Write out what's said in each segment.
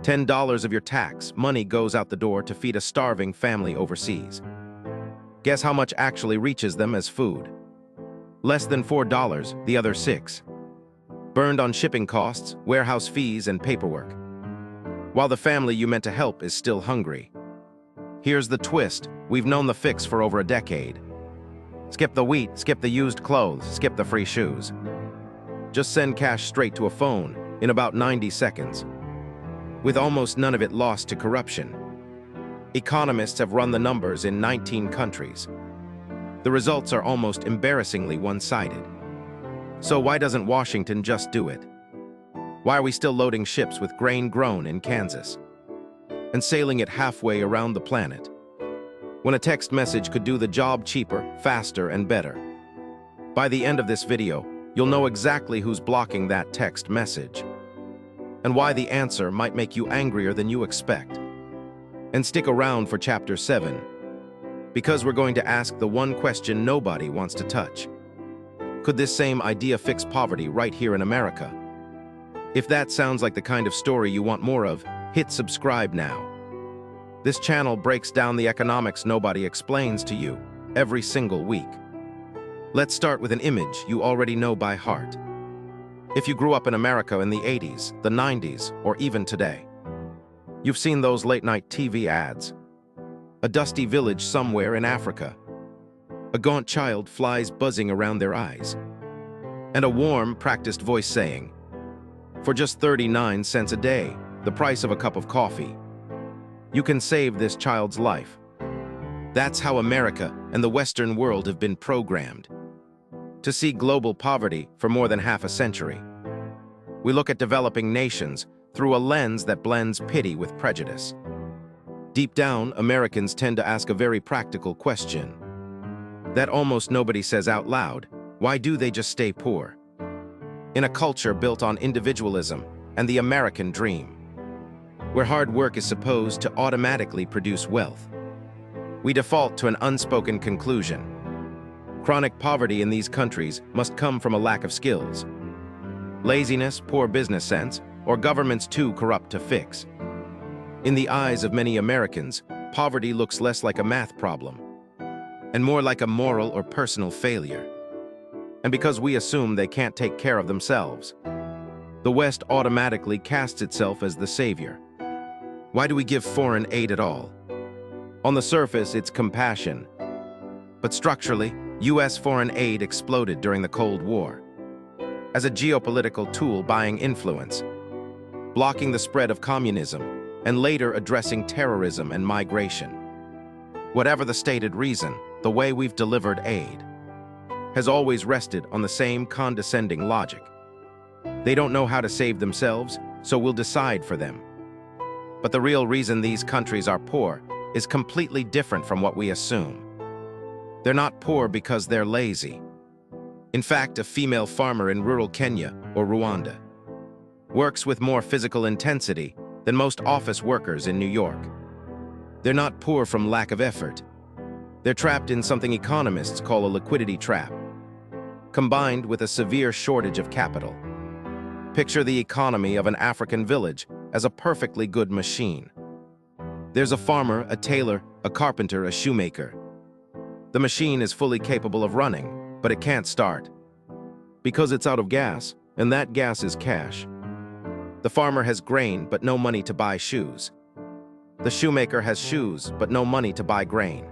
$10 of your tax money goes out the door to feed a starving family overseas. Guess how much actually reaches them as food? Less than $4, the other $6. Burned on shipping costs, warehouse fees, and paperwork. While the family you meant to help is still hungry. Here's the twist: we've known the fix for over a decade. Skip the wheat, skip the used clothes, skip the free shoes. Just send cash straight to a phone in about 90 seconds. With almost none of it lost to corruption. Economists have run the numbers in 19 countries. The results are almost embarrassingly one-sided. So why doesn't Washington just do it? Why are we still loading ships with grain grown in Kansas and sailing it halfway around the planet when a text message could do the job cheaper, faster, and better? By the end of this video, you'll know exactly who's blocking that text message and why the answer might make you angrier than you expect. And stick around for Chapter 7, because we're going to ask the one question nobody wants to touch. Could this same idea fix poverty right here in America? If that sounds like the kind of story you want more of, hit subscribe now. This channel breaks down the economics nobody explains to you every single week. Let's start with an image you already know by heart. If you grew up in America in the 80s, the 90s, or even today, you've seen those late-night TV ads. A dusty village somewhere in Africa. A gaunt child flies buzzing around their eyes. And a warm, practiced voice saying, "For just 39 cents a day, the price of a cup of coffee, you can save this child's life." That's how America and the Western world have been programmed to see global poverty for more than half a century. We look at developing nations through a lens that blends pity with prejudice. Deep down, Americans tend to ask a very practical question that almost nobody says out loud: why do they just stay poor? In a culture built on individualism and the American dream, where hard work is supposed to automatically produce wealth, we default to an unspoken conclusion. Chronic poverty in these countries must come from a lack of skills, laziness, poor business sense, or governments too corrupt to fix. In the eyes of many Americans, poverty looks less like a math problem and more like a moral or personal failure. And because we assume they can't take care of themselves, the West automatically casts itself as the savior. Why do we give foreign aid at all? On the surface, it's compassion. But structurally, U.S. foreign aid exploded during the Cold War as a geopolitical tool buying influence, blocking the spread of communism, and later addressing terrorism and migration. Whatever the stated reason, the way we've delivered aid has always rested on the same condescending logic. They don't know how to save themselves, so we'll decide for them. But the real reason these countries are poor is completely different from what we assume. They're not poor because they're lazy. In fact, a female farmer in rural Kenya or Rwanda works with more physical intensity than most office workers in New York. They're not poor from lack of effort. They're trapped in something economists call a liquidity trap, combined with a severe shortage of capital. Picture the economy of an African village as a perfectly good machine. There's a farmer, a tailor, a carpenter, a shoemaker. The machine is fully capable of running, but it can't start because it's out of gas, and that gas is cash. The farmer has grain, but no money to buy shoes. The shoemaker has shoes, but no money to buy grain.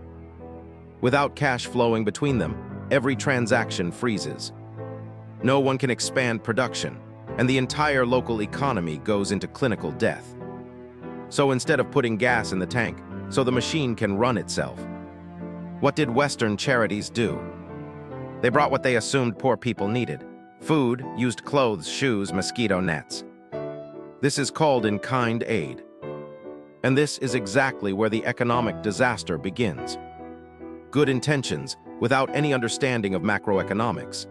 Without cash flowing between them, every transaction freezes. No one can expand production, and the entire local economy goes into clinical death. So instead of putting gas in the tank, so the machine can run itself, what did Western charities do? They brought what they assumed poor people needed: food, used clothes, shoes, mosquito nets. This is called in-kind aid. And this is exactly where the economic disaster begins. Good intentions, without any understanding of macroeconomics,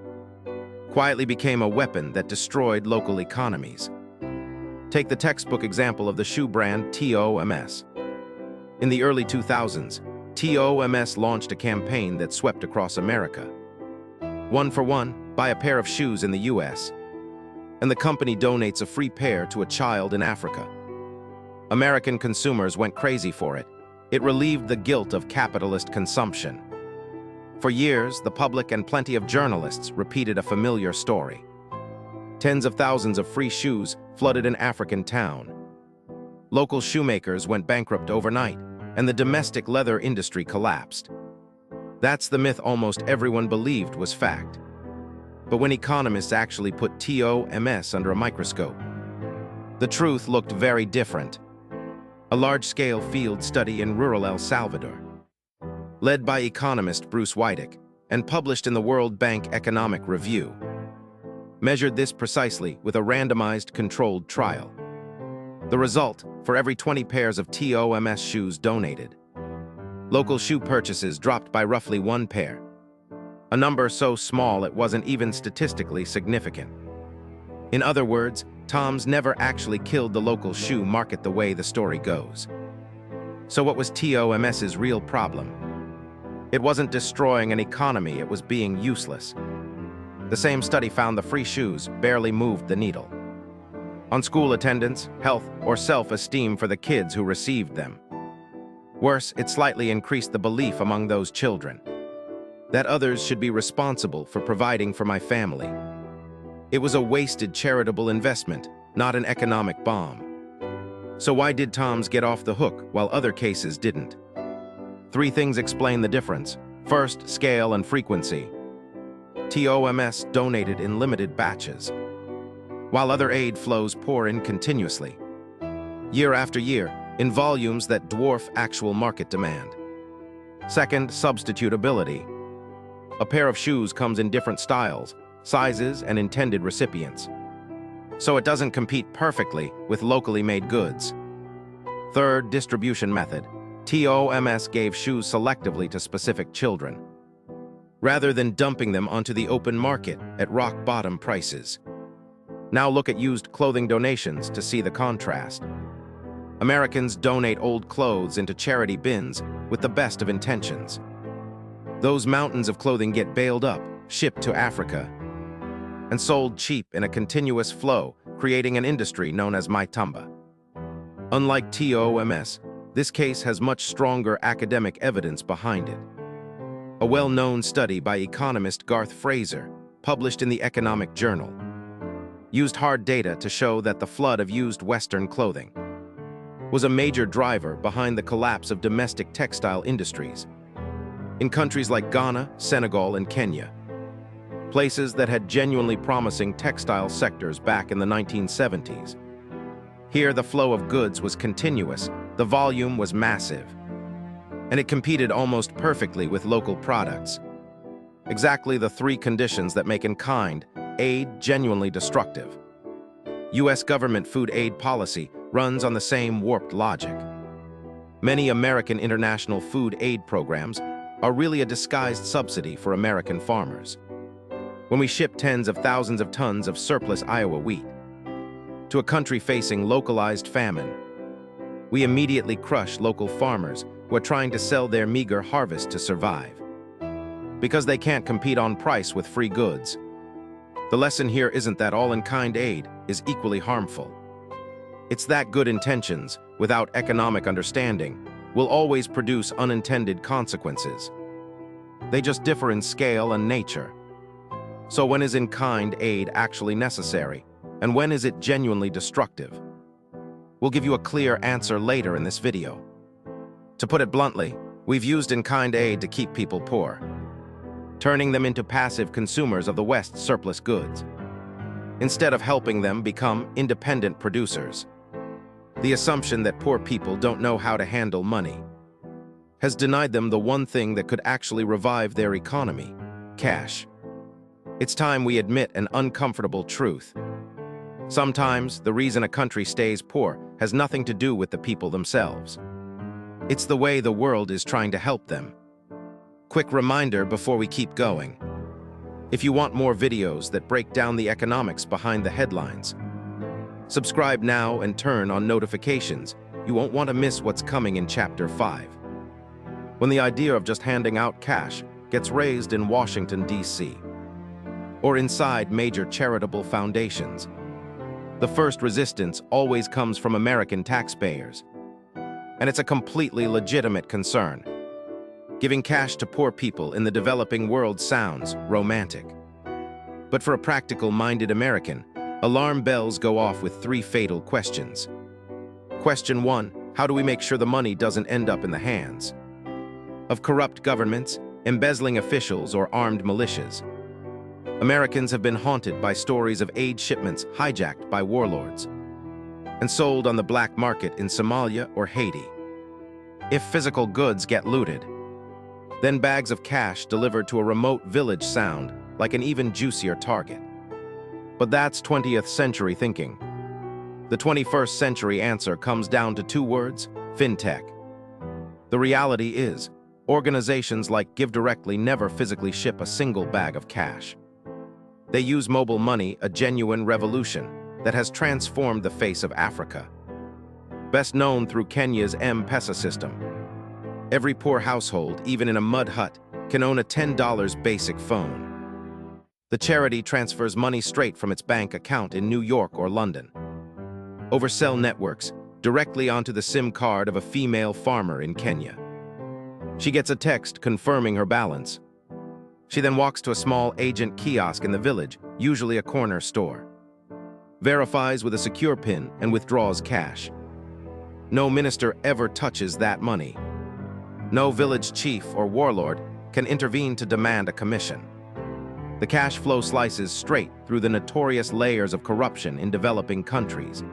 quietly became a weapon that destroyed local economies. Take the textbook example of the shoe brand TOMS. In the early 2000s, TOMS launched a campaign that swept across America. 1 for 1, buy a pair of shoes in the US, and the company donates a free pair to a child in Africa. American consumers went crazy for it. It relieved the guilt of capitalist consumption. For years, the public and plenty of journalists repeated a familiar story. Tens of thousands of free shoes flooded an African town. Local shoemakers went bankrupt overnight, and the domestic leather industry collapsed. That's the myth almost everyone believed was fact. But when economists actually put TOMS under a microscope, the truth looked very different. A large-scale field study in rural El Salvador, led by economist Bruce Wydick and published in the World Bank Economic Review, measured this precisely with a randomized controlled trial. The result, for every 20 pairs of TOMS shoes donated, local shoe purchases dropped by roughly 1 pair, a number so small it wasn't even statistically significant. In other words, TOMS never actually killed the local shoe market the way the story goes. So what was TOMS's real problem? It wasn't destroying an economy, it was being useless. The same study found the free shoes barely moved the needle on school attendance, health, or self-esteem for the kids who received them. Worse, it slightly increased the belief among those children that others should be responsible for providing for my family. It was a wasted charitable investment, not an economic bomb. So why did TOMS get off the hook while other cases didn't? 3 things explain the difference. First, scale and frequency. TOMS donated in limited batches, while other aid flows pour in continuously, year after year, in volumes that dwarf actual market demand. Second, substitutability. A pair of shoes comes in different styles, sizes, and intended recipients, so it doesn't compete perfectly with locally made goods. Third, distribution method. TOMS gave shoes selectively to specific children, rather than dumping them onto the open market at rock-bottom prices. Now look at used clothing donations to see the contrast. Americans donate old clothes into charity bins with the best of intentions. Those mountains of clothing get baled up, shipped to Africa, and sold cheap in a continuous flow, creating an industry known as Maitamba. Unlike TOMS, this case has much stronger academic evidence behind it. A well-known study by economist Garth Fraser, published in the Economic Journal, used hard data to show that the flood of used Western clothing was a major driver behind the collapse of domestic textile industries in countries like Ghana, Senegal, and Kenya, places that had genuinely promising textile sectors back in the 1970s. Here, the flow of goods was continuous, the volume was massive, and it competed almost perfectly with local products. Exactly the 3 conditions that make in-kind aid genuinely destructive. U.S. government food aid policy runs on the same warped logic. Many American international food aid programs are really a disguised subsidy for American farmers. When we ship tens of thousands of tons of surplus Iowa wheat to a country facing localized famine, we immediately crush local farmers who are trying to sell their meager harvest to survive, because they can't compete on price with free goods. The lesson here isn't that all in-kind aid is equally harmful. It's that good intentions, without economic understanding, will always produce unintended consequences. They just differ in scale and nature. So when is in-kind aid actually necessary, and when is it genuinely destructive? We'll give you a clear answer later in this video. To put it bluntly, we've used in-kind aid to keep people poor, turning them into passive consumers of the West's surplus goods, instead of helping them become independent producers. The assumption that poor people don't know how to handle money has denied them the one thing that could actually revive their economy: cash. It's time we admit an uncomfortable truth. Sometimes the reason a country stays poor has nothing to do with the people themselves. It's the way the world is trying to help them. Quick reminder before we keep going. If you want more videos that break down the economics behind the headlines, subscribe now and turn on notifications. You won't want to miss what's coming in Chapter 5. When the idea of just handing out cash gets raised in Washington, D.C., or inside major charitable foundations, The first resistance always comes from American taxpayers, and it's a completely legitimate concern. Giving cash to poor people in the developing world sounds romantic. But for a practical-minded American, alarm bells go off with three fatal questions. Question 1, how do we make sure the money doesn't end up in the hands of corrupt governments, embezzling officials, or armed militias? Americans have been haunted by stories of aid shipments hijacked by warlords and sold on the black market in Somalia or Haiti. If physical goods get looted, then bags of cash delivered to a remote village sound like an even juicier target. But that's 20th century thinking. The 21st century answer comes down to two words: fintech. The reality is, organizations like GiveDirectly never physically ship a single bag of cash. They use mobile money, a genuine revolution that has transformed the face of Africa. Best known through Kenya's M-Pesa system. Every poor household, even in a mud hut, can own a $10 basic phone. The charity transfers money straight from its bank account in New York or London, over cell networks, directly onto the SIM card of a female farmer in Kenya. She gets a text confirming her balance. She then walks to a small agent kiosk in the village, usually a corner store, verifies with a secure PIN, and withdraws cash. No minister ever touches that money. No village chief or warlord can intervene to demand a commission. The cash flow slices straight through the notorious layers of corruption in developing countries,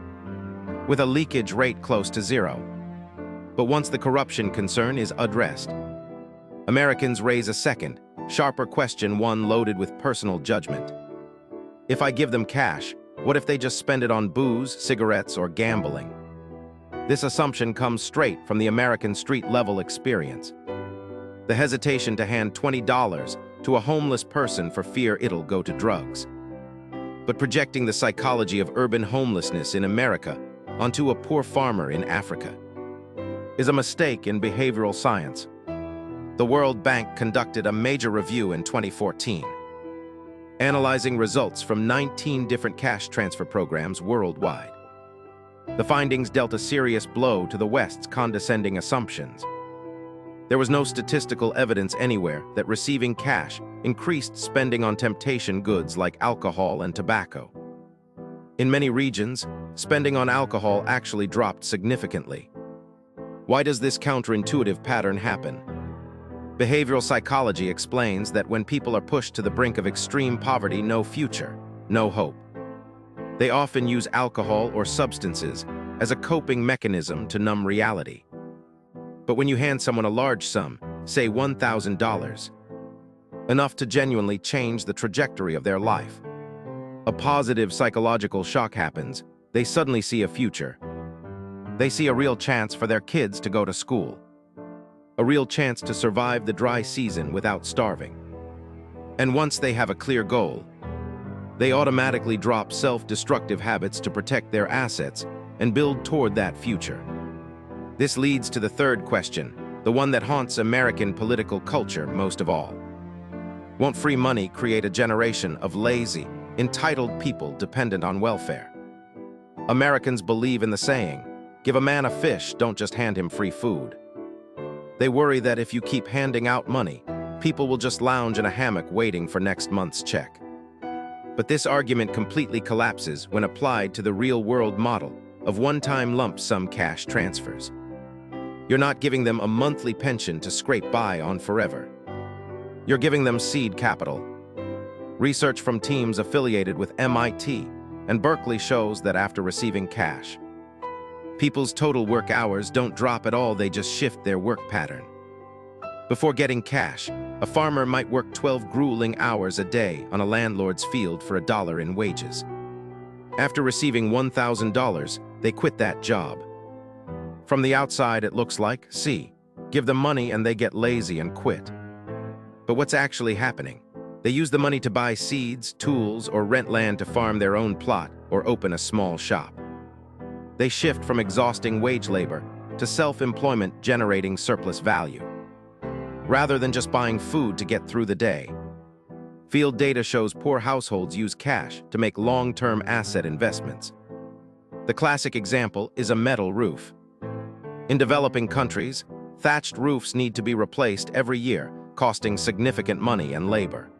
with a leakage rate close to zero. But once the corruption concern is addressed, Americans raise a second, sharper question, one loaded with personal judgment. If I give them cash, what if they just spend it on booze, cigarettes, or gambling? This assumption comes straight from the American street-level experience. The hesitation to hand $20 to a homeless person for fear it'll go to drugs. But projecting the psychology of urban homelessness in America onto a poor farmer in Africa is a mistake in behavioral science. The World Bank conducted a major review in 2014, analyzing results from 19 different cash transfer programs worldwide. The findings dealt a serious blow to the West's condescending assumptions. There was no statistical evidence anywhere that receiving cash increased spending on temptation goods like alcohol and tobacco. In many regions, spending on alcohol actually dropped significantly. Why does this counterintuitive pattern happen? Behavioral psychology explains that when people are pushed to the brink of extreme poverty, no future, no hope, they often use alcohol or substances as a coping mechanism to numb reality. But when you hand someone a large sum, say $1,000, enough to genuinely change the trajectory of their life, a positive psychological shock happens. They suddenly see a future. They see a real chance for their kids to go to school, a real chance to survive the dry season without starving. And once they have a clear goal, they automatically drop self-destructive habits to protect their assets and build toward that future. This leads to the third question, the one that haunts American political culture most of all. Won't free money create a generation of lazy, entitled people dependent on welfare? Americans believe in the saying, give a man a fish, don't just hand him free food. They worry that if you keep handing out money, people will just lounge in a hammock waiting for next month's check. But this argument completely collapses when applied to the real-world model of one-time lump sum cash transfers. You're not giving them a monthly pension to scrape by on forever. You're giving them seed capital. Research from teams affiliated with MIT and Berkeley shows that after receiving cash, people's total work hours don't drop at all, they just shift their work pattern. Before getting cash, a farmer might work 12 grueling hours a day on a landlord's field for $1 in wages. After receiving $1,000, they quit that job. From the outside, it looks like, see, give them money and they get lazy and quit. But what's actually happening? They use the money to buy seeds, tools, or rent land to farm their own plot or open a small shop. They shift from exhausting wage labor to self-employment generating surplus value, rather than just buying food to get through the day. Field data shows poor households use cash to make long-term asset investments. The classic example is a metal roof. In developing countries, thatched roofs need to be replaced every year, costing significant money and labor.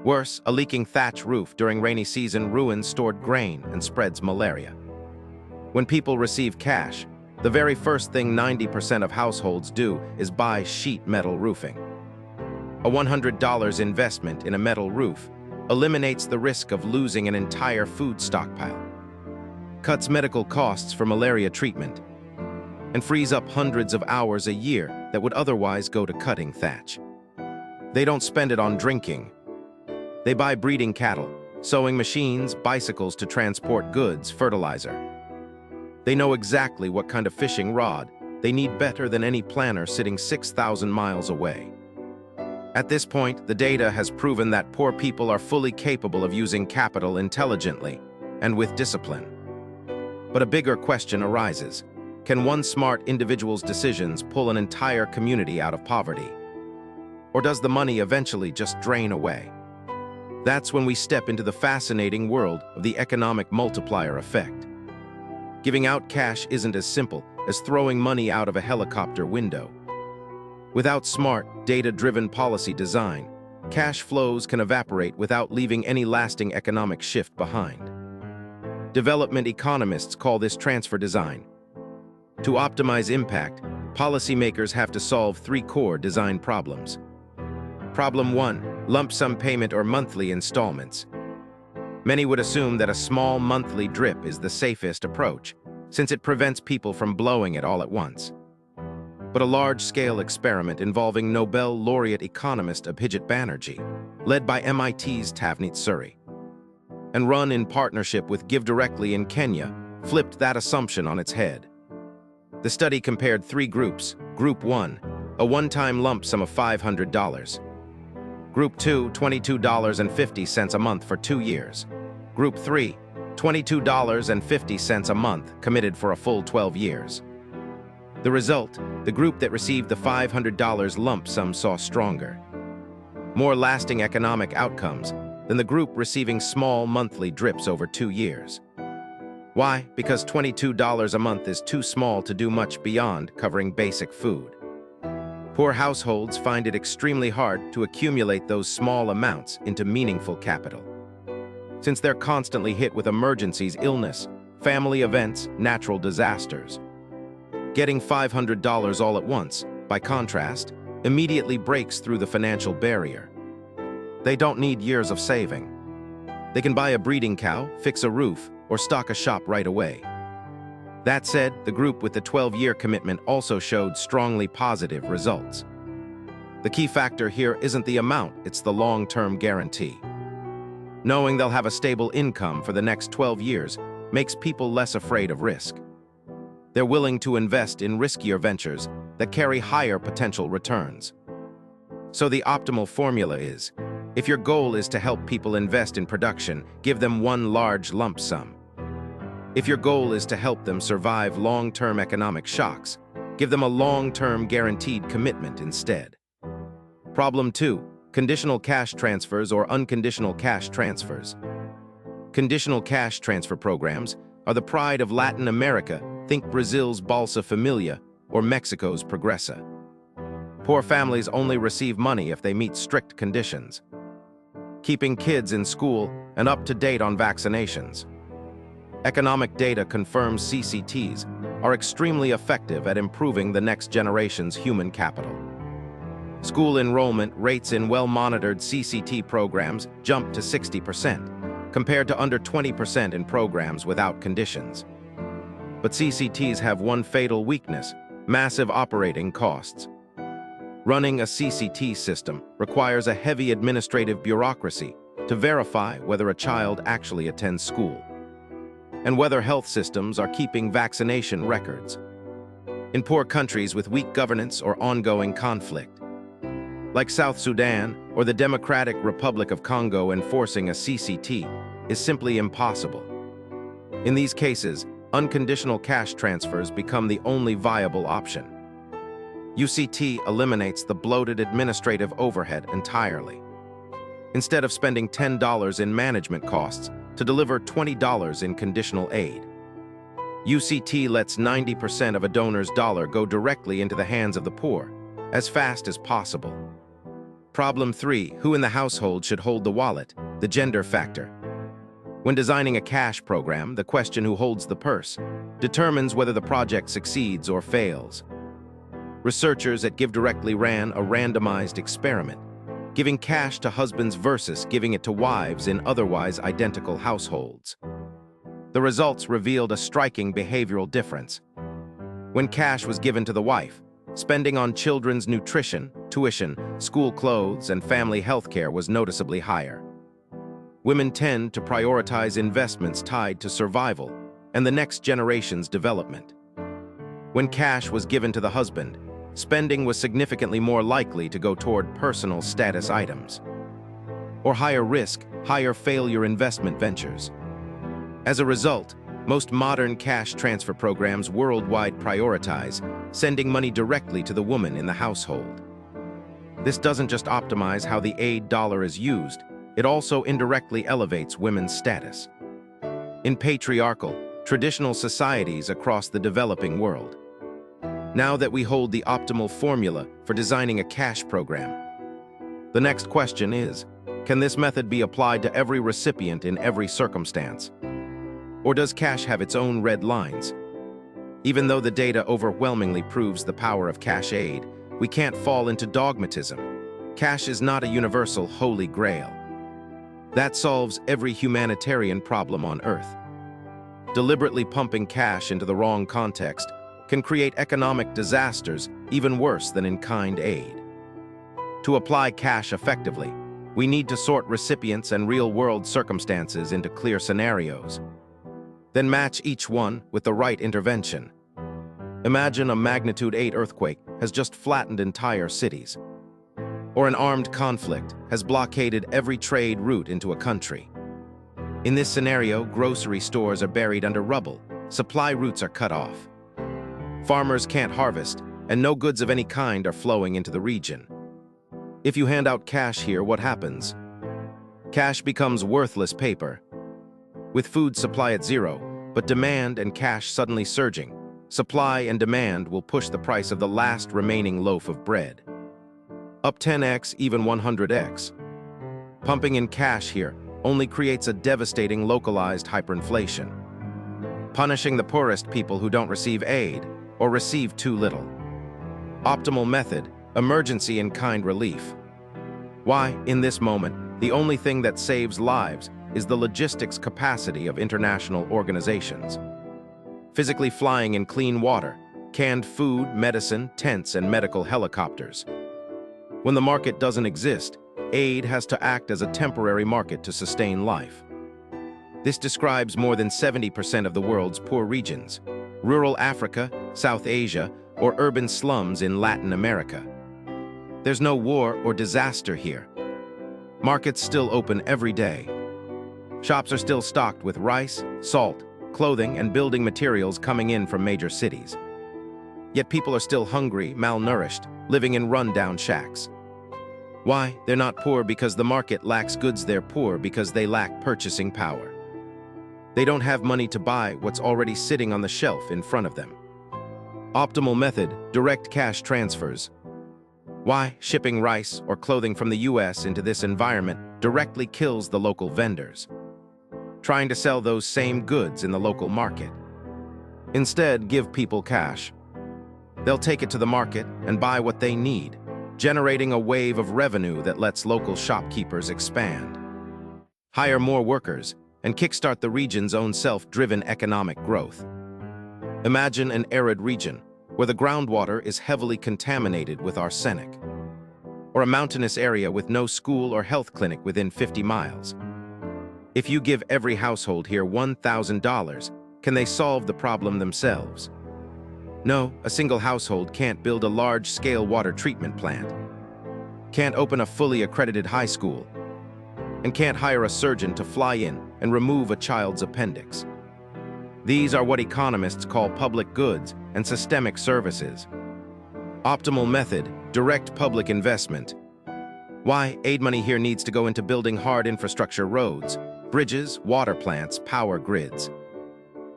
Worse, a leaking thatch roof during rainy season ruins stored grain and spreads malaria. When people receive cash, the very first thing 90% of households do is buy sheet metal roofing. A $100 investment in a metal roof eliminates the risk of losing an entire food stockpile, cuts medical costs for malaria treatment, and frees up hundreds of hours a year that would otherwise go to cutting thatch. They don't spend it on drinking. They buy breeding cattle, sewing machines, bicycles to transport goods, fertilizer. They know exactly what kind of fishing rod they need better than any planner sitting 6,000 miles away. At this point, the data has proven that poor people are fully capable of using capital intelligently and with discipline. But a bigger question arises. Can one smart individual's decisions pull an entire community out of poverty? Or does the money eventually just drain away? That's when we step into the fascinating world of the economic multiplier effect. Giving out cash isn't as simple as throwing money out of a helicopter window. Without smart, data-driven policy design, cash flows can evaporate without leaving any lasting economic shift behind. Development economists call this transfer design. To optimize impact, policymakers have to solve three core design problems. Problem 1, lump sum payment or monthly installments. Many would assume that a small monthly drip is the safest approach, since it prevents people from blowing it all at once. But a large-scale experiment involving Nobel laureate economist Abhijit Banerjee, led by MIT's Tavneet Suri, and run in partnership with Give Directly in Kenya, flipped that assumption on its head. The study compared three groups. Group 1, a one-time lump sum of $500. Group 2, $22.50 a month for 2 years. Group 3, $22.50 a month committed for a full 12 years. The result, the group that received the $500 lump sum saw stronger, more lasting economic outcomes than the group receiving small monthly drips over 2 years. Why? Because $22 a month is too small to do much beyond covering basic food. Poor households find it extremely hard to accumulate those small amounts into meaningful capital, since they're constantly hit with emergencies, illness, family events, natural disasters. Getting $500 all at once, by contrast, immediately breaks through the financial barrier. They don't need years of saving. They can buy a breeding cow, fix a roof, or stock a shop right away. That said, the group with the 12-year commitment also showed strongly positive results. The key factor here isn't the amount, it's the long-term guarantee. Knowing they'll have a stable income for the next 12 years makes people less afraid of risk. They're willing to invest in riskier ventures that carry higher potential returns. So the optimal formula is, if your goal is to help people invest in production, give them one large lump sum. If your goal is to help them survive long-term economic shocks, give them a long-term guaranteed commitment instead. Problem 2, conditional cash transfers or unconditional cash transfers. Conditional cash transfer programs are the pride of Latin America. Think Brazil's Bolsa Familia or Mexico's Progresa. Poor families only receive money if they meet strict conditions, keeping kids in school and up to date on vaccinations. Economic data confirms CCTs are extremely effective at improving the next generation's human capital. School enrollment rates in well-monitored CCT programs jump to 60%, compared to under 20% in programs without conditions. But CCTs have one fatal weakness: massive operating costs. Running a CCT system requires a heavy administrative bureaucracy to verify whether a child actually attends school, and whether health systems are keeping vaccination records. In poor countries with weak governance or ongoing conflict, like South Sudan or the Democratic Republic of Congo, enforcing a CCT is simply impossible. In these cases, unconditional cash transfers become the only viable option. UCT eliminates the bloated administrative overhead entirely. Instead of spending $10 in management costs to deliver $20 in conditional aid, UCT lets 90% of a donor's dollar go directly into the hands of the poor, as fast as possible. Problem 3. Who in the household should hold the wallet? The gender factor. When designing a cash program, the question who holds the purse determines whether the project succeeds or fails. Researchers at GiveDirectly ran a randomized experiment, giving cash to husbands versus giving it to wives in otherwise identical households. The results revealed a striking behavioral difference. When cash was given to the wife, spending on children's nutrition, tuition, school clothes, and family health care was noticeably higher. Women tend to prioritize investments tied to survival and the next generation's development. When cash was given to the husband, spending was significantly more likely to go toward personal status items or higher risk, higher failure investment ventures. As a result, most modern cash transfer programs worldwide prioritize sending money directly to the woman in the household. This doesn't just optimize how the aid dollar is used, it also indirectly elevates women's status. In patriarchal, traditional societies across the developing world, now that we hold the optimal formula for designing a cash program, the next question is, can this method be applied to every recipient in every circumstance? Or does cash have its own red lines? Even though the data overwhelmingly proves the power of cash aid, we can't fall into dogmatism. Cash is not a universal holy grail that solves every humanitarian problem on Earth. Deliberately pumping cash into the wrong context can create economic disasters even worse than in-kind aid. To apply cash effectively, we need to sort recipients and real-world circumstances into clear scenarios, then match each one with the right intervention. Imagine a magnitude 8 earthquake has just flattened entire cities, or an armed conflict has blockaded every trade route into a country. In this scenario, grocery stores are buried under rubble, supply routes are cut off. Farmers can't harvest, and no goods of any kind are flowing into the region. If you hand out cash here, what happens? Cash becomes worthless paper. With food supply at zero, but demand and cash suddenly surging, supply and demand will push the price of the last remaining loaf of bread up 10x, even 100x. Pumping in cash here only creates a devastating localized hyperinflation, punishing the poorest people who don't receive aid or receive too little. Optimal method, emergency in-kind relief. Why, in this moment, the only thing that saves lives is the logistics capacity of international organizations. Physically flying in clean water, canned food, medicine, tents, and medical helicopters. When the market doesn't exist, aid has to act as a temporary market to sustain life. This describes more than 70% of the world's poor regions, rural Africa, South Asia, or urban slums in Latin America. There's no war or disaster here. Markets still open every day. Shops are still stocked with rice, salt, clothing, and building materials coming in from major cities. Yet people are still hungry, malnourished, living in run-down shacks. Why? They're not poor because the market lacks goods, they're poor because they lack purchasing power. They don't have money to buy what's already sitting on the shelf in front of them. Optimal method, direct cash transfers. Why? Shipping rice or clothing from the US into this environment directly kills the local vendors, trying to sell those same goods in the local market. Instead, give people cash. They'll take it to the market and buy what they need, generating a wave of revenue that lets local shopkeepers expand, hire more workers, and kickstart the region's own self-driven economic growth. Imagine an arid region where the groundwater is heavily contaminated with arsenic, or a mountainous area with no school or health clinic within 50 miles. If you give every household here $1,000, can they solve the problem themselves? No, a single household can't build a large-scale water treatment plant, can't open a fully accredited high school, and can't hire a surgeon to fly in and remove a child's appendix. These are what economists call public goods and systemic services. Optimal method, direct public investment. Why? Aid money here needs to go into building hard infrastructure, roads, bridges, water plants, power grids.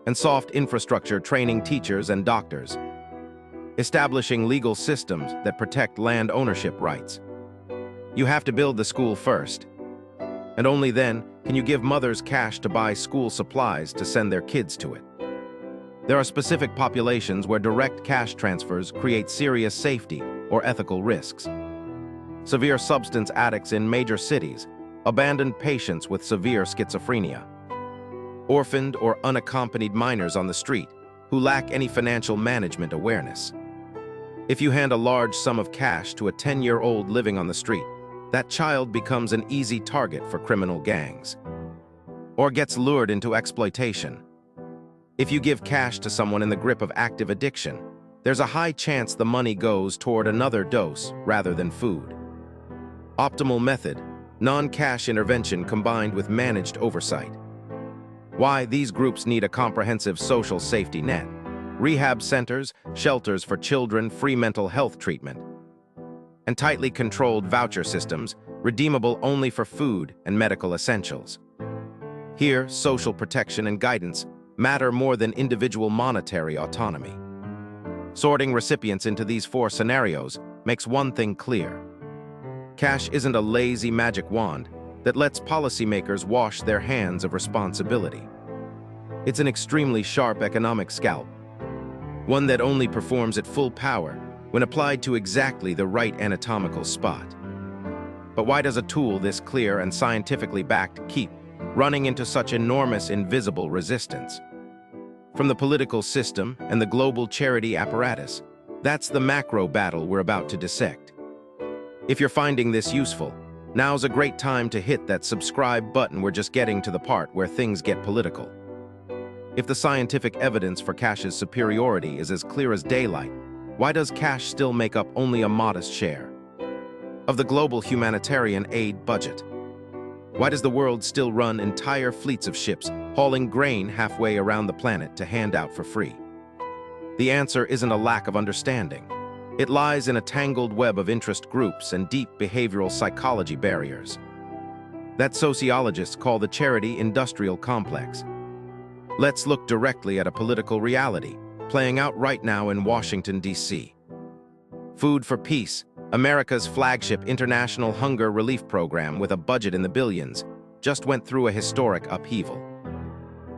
and soft infrastructure training teachers and doctors, establishing legal systems that protect land ownership rights. You have to build the school first, and only then can you give mothers cash to buy school supplies to send their kids to it. There are specific populations where direct cash transfers create serious safety or ethical risks. Severe substance addicts in major cities, abandoned patients with severe schizophrenia, orphaned or unaccompanied minors on the street who lack any financial management awareness. If you hand a large sum of cash to a 10-year-old living on the street, that child becomes an easy target for criminal gangs, or gets lured into exploitation. If you give cash to someone in the grip of active addiction, there's a high chance the money goes toward another dose rather than food. Optimal method: non-cash intervention combined with managed oversight. Why these groups need a comprehensive social safety net: rehab centers, shelters for children, free mental health treatment, and tightly controlled voucher systems, redeemable only for food and medical essentials. Here, social protection and guidance matter more than individual monetary autonomy. Sorting recipients into these 4 scenarios makes one thing clear: cash isn't a lazy magic wand that lets policymakers wash their hands of responsibility. It's an extremely sharp economic scalp, one that only performs at full power when applied to exactly the right anatomical spot. But why does a tool this clear and scientifically backed keep running into such enormous invisible resistance? From the political system and the global charity apparatus, that's the macro battle we're about to dissect. If you're finding this useful, now's a great time to hit that subscribe button. We're just getting to the part where things get political. If the scientific evidence for cash's superiority is as clear as daylight, why does cash still make up only a modest share of the global humanitarian aid budget? Why does the world still run entire fleets of ships hauling grain halfway around the planet to hand out for free? The answer isn't a lack of understanding. It lies in a tangled web of interest groups and deep behavioral psychology barriers that sociologists call the charity-industrial complex. Let's look directly at a political reality playing out right now in Washington, D.C. Food for Peace, America's flagship international hunger relief program with a budget in the billions, just went through a historic upheaval.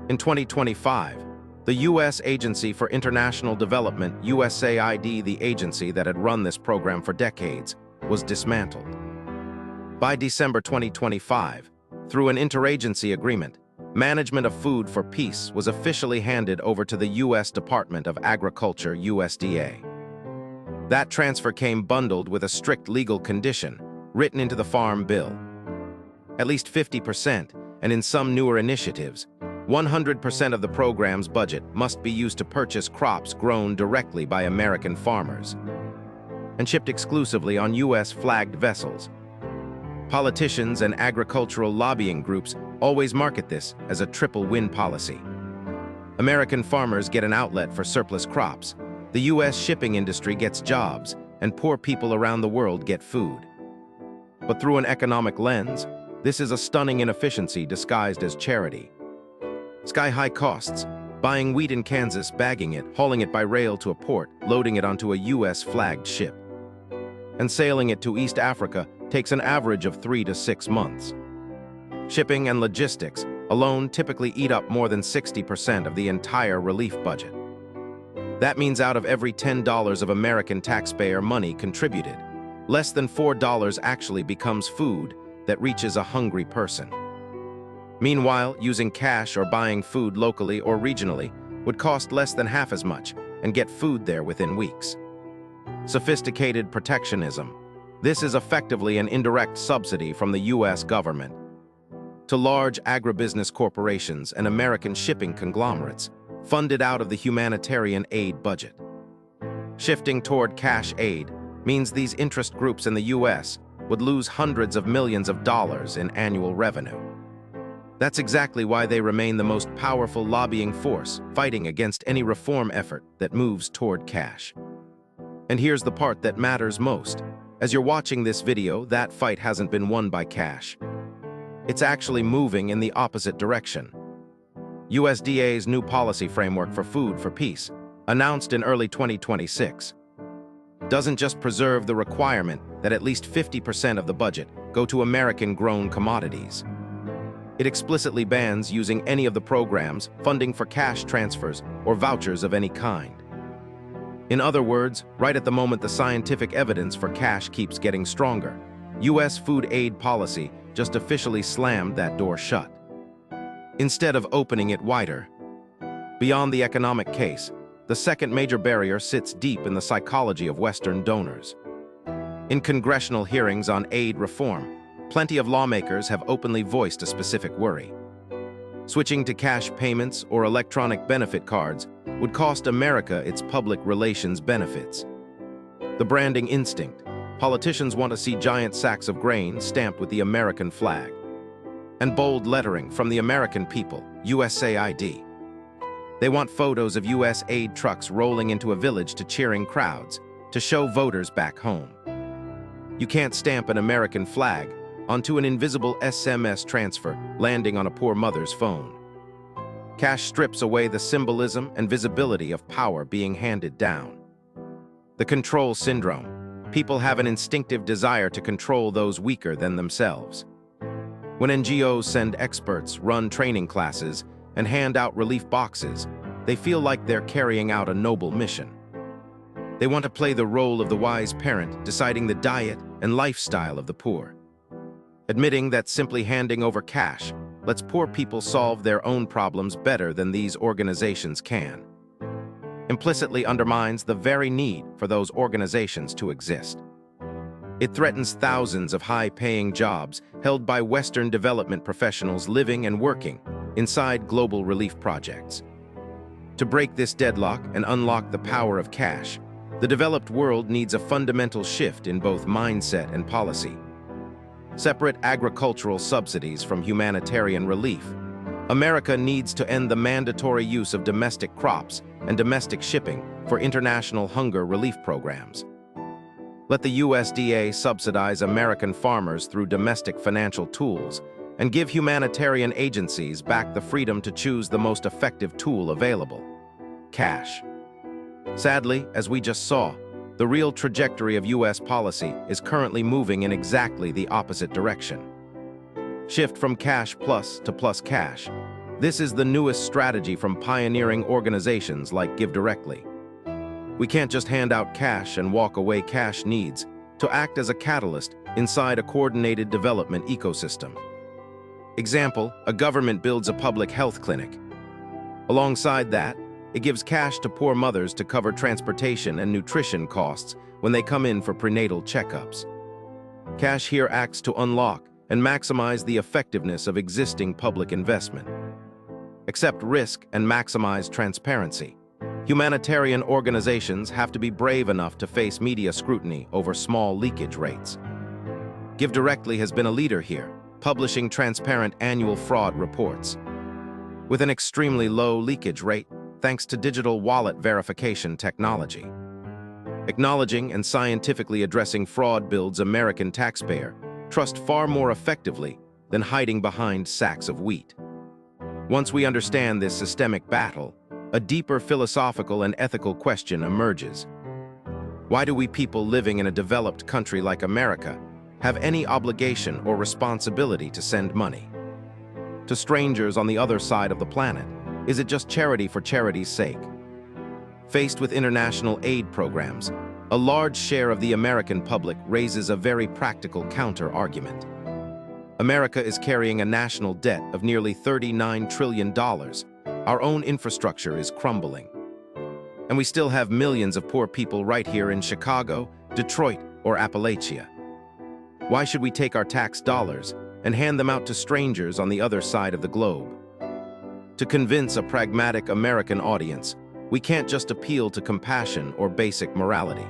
In 2025, the U.S. Agency for International Development, USAID, the agency that had run this program for decades, was dismantled. By December 2025, through an interagency agreement, management of Food for Peace was officially handed over to the U.S. Department of Agriculture, USDA. That transfer came bundled with a strict legal condition written into the Farm Bill. At least 50%, and in some newer initiatives, 100% of the program's budget must be used to purchase crops grown directly by American farmers and shipped exclusively on U.S.-flagged vessels. Politicians and agricultural lobbying groups always market this as a triple-win policy. American farmers get an outlet for surplus crops, the U.S. shipping industry gets jobs, and poor people around the world get food. But through an economic lens, this is a stunning inefficiency disguised as charity. Sky-high costs: buying wheat in Kansas, bagging it, hauling it by rail to a port, loading it onto a U.S.-flagged ship, and sailing it to East Africa takes an average of 3 to 6 months. Shipping and logistics alone typically eat up more than 60% of the entire relief budget. That means out of every $10 of American taxpayer money contributed, less than $4 actually becomes food that reaches a hungry person. Meanwhile, using cash or buying food locally or regionally would cost less than half as much and get food there within weeks. Sophisticated protectionism. This is effectively an indirect subsidy from the U.S. government to large agribusiness corporations and American shipping conglomerates, funded out of the humanitarian aid budget. Shifting toward cash aid means these interest groups in the U.S. would lose hundreds of millions of dollars in annual revenue. That's exactly why they remain the most powerful lobbying force fighting against any reform effort that moves toward cash. And here's the part that matters most. As you're watching this video, that fight hasn't been won by cash. It's actually moving in the opposite direction. USDA's new policy framework for food for peace, announced in early 2026, doesn't just preserve the requirement that at least 50% of the budget go to American-grown commodities. It explicitly bans using any of the programs, funding for cash transfers, or vouchers of any kind. In other words, right at the moment the scientific evidence for cash keeps getting stronger, U.S. food aid policy just officially slammed that door shut, instead of opening it wider. Beyond the economic case, the second major barrier sits deep in the psychology of Western donors. In congressional hearings on aid reform, plenty of lawmakers have openly voiced a specific worry. Switching to cash payments or electronic benefit cards would cost America its public relations benefits. The branding instinct. Politicians want to see giant sacks of grain stamped with the American flag, and bold lettering from the American people, USAID. They want photos of U.S. aid trucks rolling into a village to cheering crowds, to show voters back home. You can't stamp an American flag onto an invisible SMS transfer landing on a poor mother's phone. Cash strips away the symbolism and visibility of power being handed down. The control syndrome. People have an instinctive desire to control those weaker than themselves. When NGOs send experts, run training classes, and hand out relief boxes, they feel like they're carrying out a noble mission. They want to play the role of the wise parent, deciding the diet and lifestyle of the poor. Admitting that simply handing over cash lets poor people solve their own problems better than these organizations can, implicitly undermines the very need for those organizations to exist. It threatens thousands of high-paying jobs held by Western development professionals living and working inside global relief projects. To break this deadlock and unlock the power of cash, the developed world needs a fundamental shift in both mindset and policy. Separate agricultural subsidies from humanitarian relief. America needs to end the mandatory use of domestic crops and domestic shipping for international hunger relief programs. Let the USDA subsidize American farmers through domestic financial tools and give humanitarian agencies back the freedom to choose the most effective tool available: cash. Sadly, as we just saw, the real trajectory of U.S. policy is currently moving in exactly the opposite direction. Shift from cash plus to plus cash. This is the newest strategy from pioneering organizations like Give Directly. We can't just hand out cash and walk away. Cash needs to act as a catalyst inside a coordinated development ecosystem. Example, a government builds a public health clinic. Alongside that, it gives cash to poor mothers to cover transportation and nutrition costs when they come in for prenatal checkups. Cash here acts to unlock and maximize the effectiveness of existing public investment. Accept risk and maximize transparency. Humanitarian organizations have to be brave enough to face media scrutiny over small leakage rates. Give Directly has been a leader here, publishing transparent annual fraud reports. With an extremely low leakage rate, thanks to digital wallet verification technology. Acknowledging and scientifically addressing fraud builds American taxpayer trust far more effectively than hiding behind sacks of wheat. Once we understand this systemic battle, a deeper philosophical and ethical question emerges. Why do we people living in a developed country like America have any obligation or responsibility to send money to strangers on the other side of the planet? Is it just charity for charity's sake? Faced with international aid programs, a large share of the American public raises a very practical counter-argument. America is carrying a national debt of nearly $39 trillion. Our own infrastructure is crumbling. And we still have millions of poor people right here in Chicago, Detroit, or Appalachia. Why should we take our tax dollars and hand them out to strangers on the other side of the globe? To convince a pragmatic American audience, we can't just appeal to compassion or basic morality.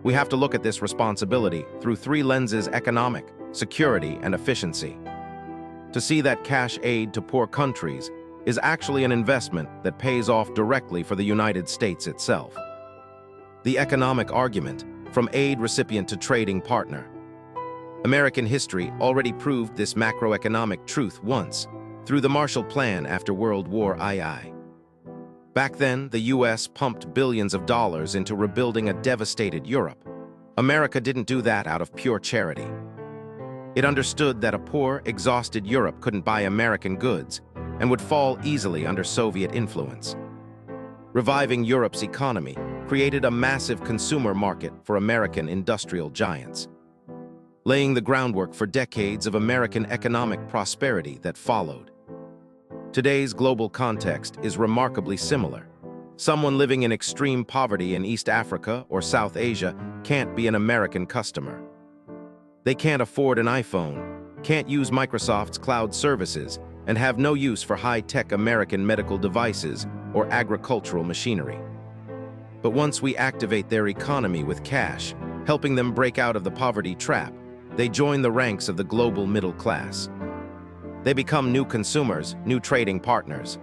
We have to look at this responsibility through three lenses: economic, security, and efficiency. To see that cash aid to poor countries is actually an investment that pays off directly for the United States itself. The economic argument, from aid recipient to trading partner. American history already proved this macroeconomic truth once. through the Marshall Plan after World War II. Back then, the US pumped billions of dollars into rebuilding a devastated Europe. America didn't do that out of pure charity. It understood that a poor, exhausted Europe couldn't buy American goods and would fall easily under Soviet influence. Reviving Europe's economy created a massive consumer market for American industrial giants, laying the groundwork for decades of American economic prosperity that followed. Today's global context is remarkably similar. Someone living in extreme poverty in East Africa or South Asia can't be an American customer. They can't afford an iPhone, can't use Microsoft's cloud services, and have no use for high-tech American medical devices or agricultural machinery. But once we activate their economy with cash, helping them break out of the poverty trap, they join the ranks of the global middle class. They become new consumers, new trading partners.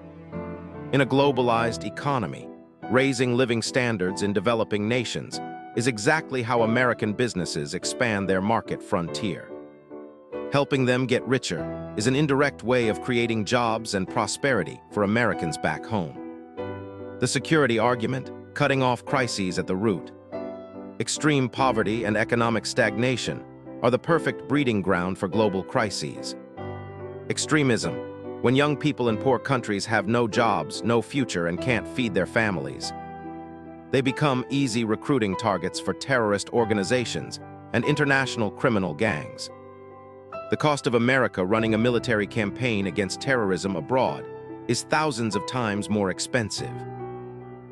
In a globalized economy, raising living standards in developing nations is exactly how American businesses expand their market frontier. Helping them get richer is an indirect way of creating jobs and prosperity for Americans back home. The security argument, cutting off crises at the root. Extreme poverty and economic stagnation are the perfect breeding ground for global crises. Extremism, when young people in poor countries have no jobs, no future, and can't feed their families. They become easy recruiting targets for terrorist organizations and international criminal gangs. The cost of America running a military campaign against terrorism abroad is thousands of times more expensive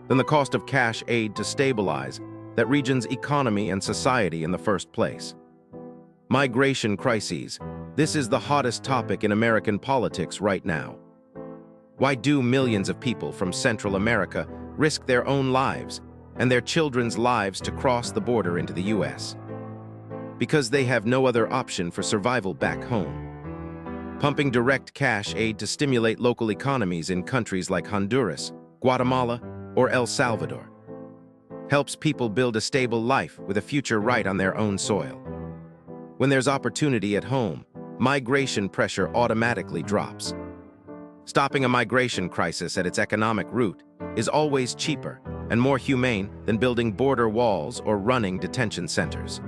than the cost of cash aid to stabilize that region's economy and society in the first place. Migration crises. This is the hottest topic in American politics right now. Why do millions of people from Central America risk their own lives and their children's lives to cross the border into the US? Because they have no other option for survival back home. Pumping direct cash aid to stimulate local economies in countries like Honduras, Guatemala, or El Salvador helps people build a stable life with a future right on their own soil. When there's opportunity at home, migration pressure automatically drops. Stopping a migration crisis at its economic root is always cheaper and more humane than building border walls or running detention centers.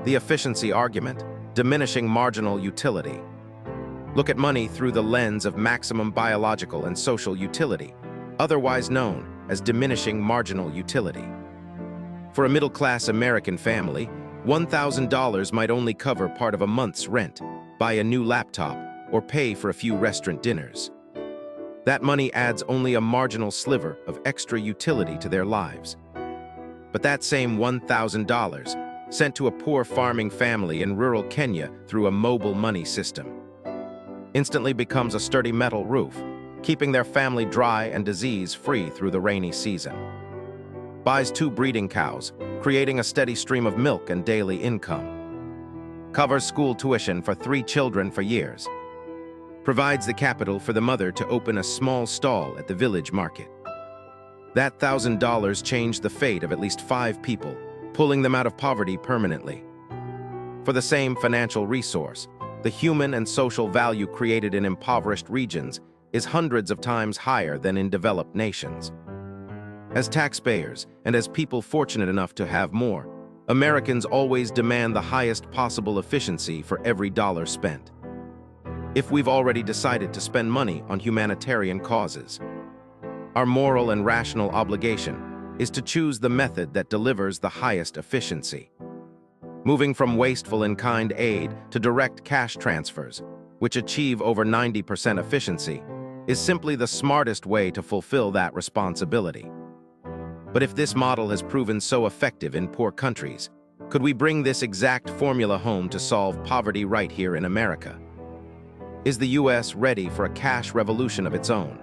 The efficiency argument, diminishing marginal utility. Look at money through the lens of maximum biological and social utility, otherwise known as diminishing marginal utility. For a middle-class American family, $1,000 might only cover part of a month's rent, buy a new laptop, or pay for a few restaurant dinners. That money adds only a marginal sliver of extra utility to their lives. But that same $1,000, sent to a poor farming family in rural Kenya through a mobile money system, instantly becomes a sturdy metal roof, keeping their family dry and disease-free through the rainy season. Buys 2 breeding cows, creating a steady stream of milk and daily income. Covers school tuition for 3 children for years. Provides the capital for the mother to open a small stall at the village market. That $1,000 changed the fate of at least 5 people, pulling them out of poverty permanently. For the same financial resource, the human and social value created in impoverished regions is hundreds of times higher than in developed nations. As taxpayers, and as people fortunate enough to have more, Americans always demand the highest possible efficiency for every dollar spent. If we've already decided to spend money on humanitarian causes, our moral and rational obligation is to choose the method that delivers the highest efficiency. Moving from wasteful in-kind aid to direct cash transfers, which achieve over 90% efficiency, is simply the smartest way to fulfill that responsibility. But if this model has proven so effective in poor countries, could we bring this exact formula home to solve poverty right here in America? Is the US ready for a cash revolution of its own?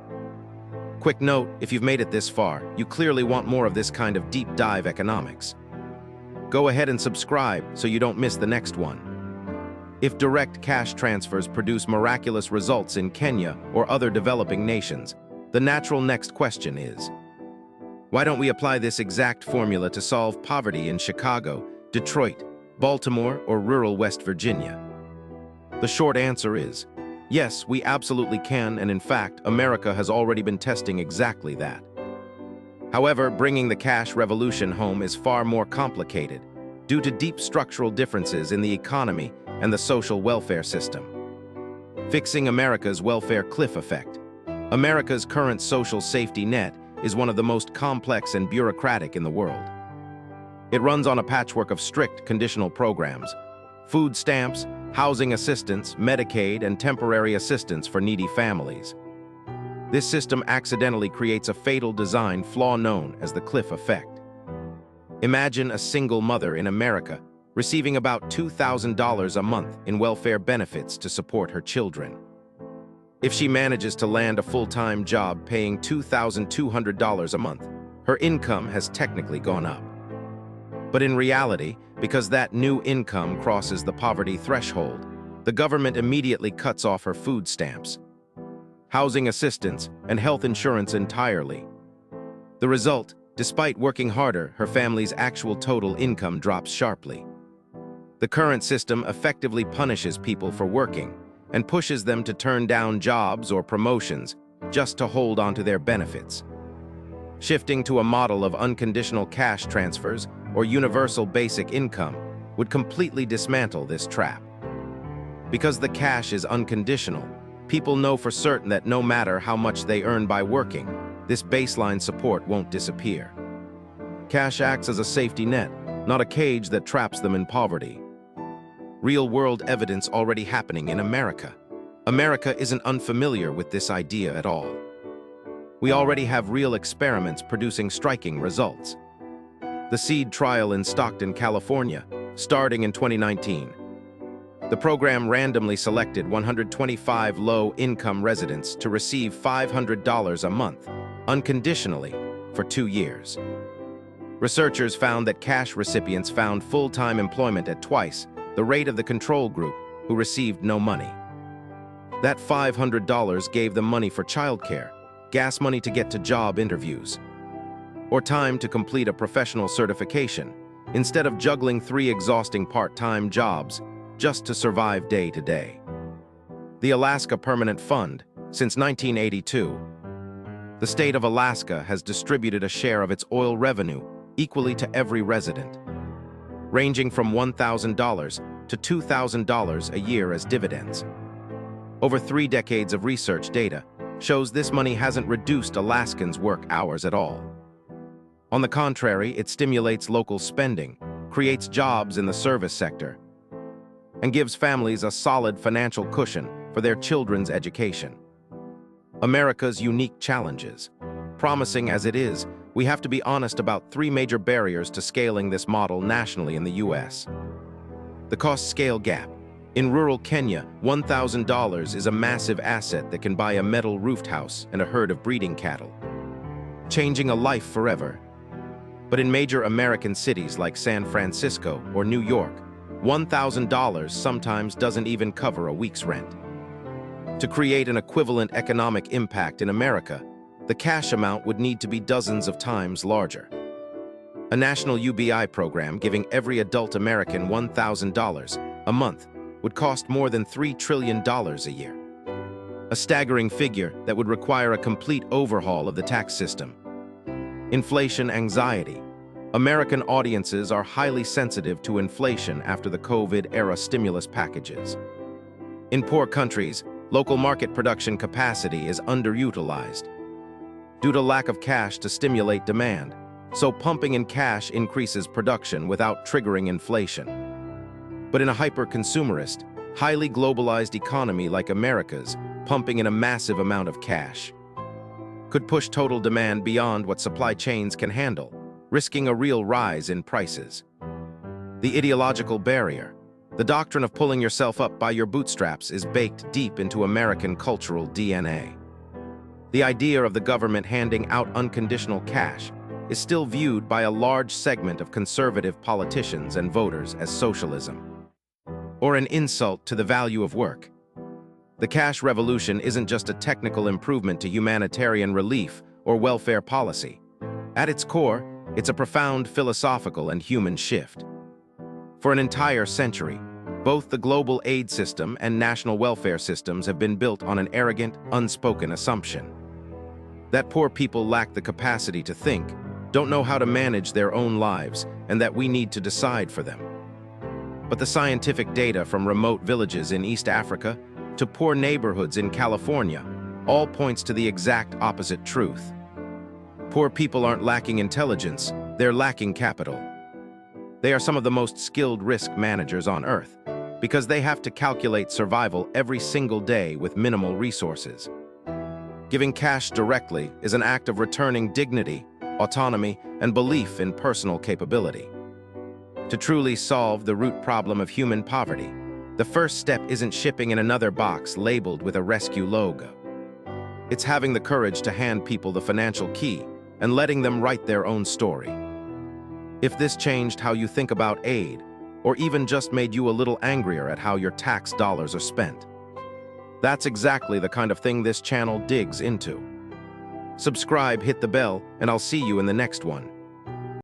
Quick note, if you've made it this far, you clearly want more of this kind of deep dive economics. Go ahead and subscribe so you don't miss the next one. If direct cash transfers produce miraculous results in Kenya or other developing nations, the natural next question is, why don't we apply this exact formula to solve poverty in Chicago, Detroit, Baltimore, or rural West Virginia? The short answer is, Yes, we absolutely can, and in fact, America has already been testing exactly that. However, bringing the cash revolution home is far more complicated due to deep structural differences in the economy and the social welfare system. Fixing America's welfare cliff effect. America's current social safety net is one of the most complex and bureaucratic in the world. It runs on a patchwork of strict conditional programs, food stamps, housing assistance, Medicaid, and temporary assistance for needy families. This system accidentally creates a fatal design flaw known as the cliff effect. Imagine a single mother in America receiving about $2,000 a month in welfare benefits to support her children. If she manages to land a full-time job paying $2,200 a month, her income has technically gone up. But in reality, because that new income crosses the poverty threshold, the government immediately cuts off her food stamps, housing assistance, and health insurance entirely. The result, despite working harder, her family's actual total income drops sharply. The current system effectively punishes people for working and pushes them to turn down jobs or promotions just to hold onto their benefits. Shifting to a model of unconditional cash transfers or universal basic income would completely dismantle this trap. Because the cash is unconditional, people know for certain that no matter how much they earn by working, this baseline support won't disappear. Cash acts as a safety net, not a cage that traps them in poverty. Real-world evidence already happening in America. America isn't unfamiliar with this idea at all. We already have real experiments producing striking results. The seed trial in Stockton, California, starting in 2019. The program randomly selected 125 low-income residents to receive $500 a month, unconditionally, for 2 years. Researchers found that cash recipients found full-time employment at twice the rate of the control group, who received no money. That $500 gave them money for childcare, gas money to get to job interviews, or time to complete a professional certification, instead of juggling 3 exhausting part-time jobs just to survive day to day. The Alaska Permanent Fund, since 1982, the state of Alaska has distributed a share of its oil revenue equally to every resident, ranging from $1,000 to $2,000 a year as dividends. Over 3 decades of research data shows this money hasn't reduced Alaskans' work hours at all. On the contrary, it stimulates local spending, creates jobs in the service sector, and gives families a solid financial cushion for their children's education. America's unique challenges. Promising as it is, we have to be honest about 3 major barriers to scaling this model nationally in the U.S. The cost-scale gap. In rural Kenya, $1,000 is a massive asset that can buy a metal-roofed house and a herd of breeding cattle, changing a life forever. But in major American cities like San Francisco or New York, $1,000 sometimes doesn't even cover a week's rent. To create an equivalent economic impact in America, the cash amount would need to be dozens of times larger. A national UBI program giving every adult American $1,000 a month would cost more than $3 trillion a year. A staggering figure that would require a complete overhaul of the tax system. Inflation anxiety. American audiences are highly sensitive to inflation after the COVID-era stimulus packages. In poor countries, local market production capacity is underutilized due to lack of cash to stimulate demand, so pumping in cash increases production without triggering inflation. But in a hyper-consumerist, highly globalized economy like America's, pumping in a massive amount of cash could push total demand beyond what supply chains can handle, risking a real rise in prices. The ideological barrier. The doctrine of pulling yourself up by your bootstraps is baked deep into American cultural DNA. The idea of the government handing out unconditional cash is still viewed by a large segment of conservative politicians and voters as socialism, or an insult to the value of work. The cash revolution isn't just a technical improvement to humanitarian relief or welfare policy. At its core, it's a profound philosophical and human shift. For an entire century, Both the global aid system and national welfare systems have been built on an arrogant, unspoken assumption that poor people lack the capacity to think, don't know how to manage their own lives, and that we need to decide for them. But the scientific data from remote villages in East Africa to poor neighborhoods in California all points to the exact opposite truth. Poor people aren't lacking intelligence, they're lacking capital. They are some of the most skilled risk managers on Earth because they have to calculate survival every single day with minimal resources. Giving cash directly is an act of returning dignity, autonomy, and belief in personal capability. To truly solve the root problem of human poverty, the first step isn't shipping in another box labeled with a rescue logo. It's having the courage to hand people the financial key and letting them write their own story. If this changed how you think about aid, or even just made you a little angrier at how your tax dollars are spent, that's exactly the kind of thing this channel digs into. Subscribe, hit the bell, and I'll see you in the next one.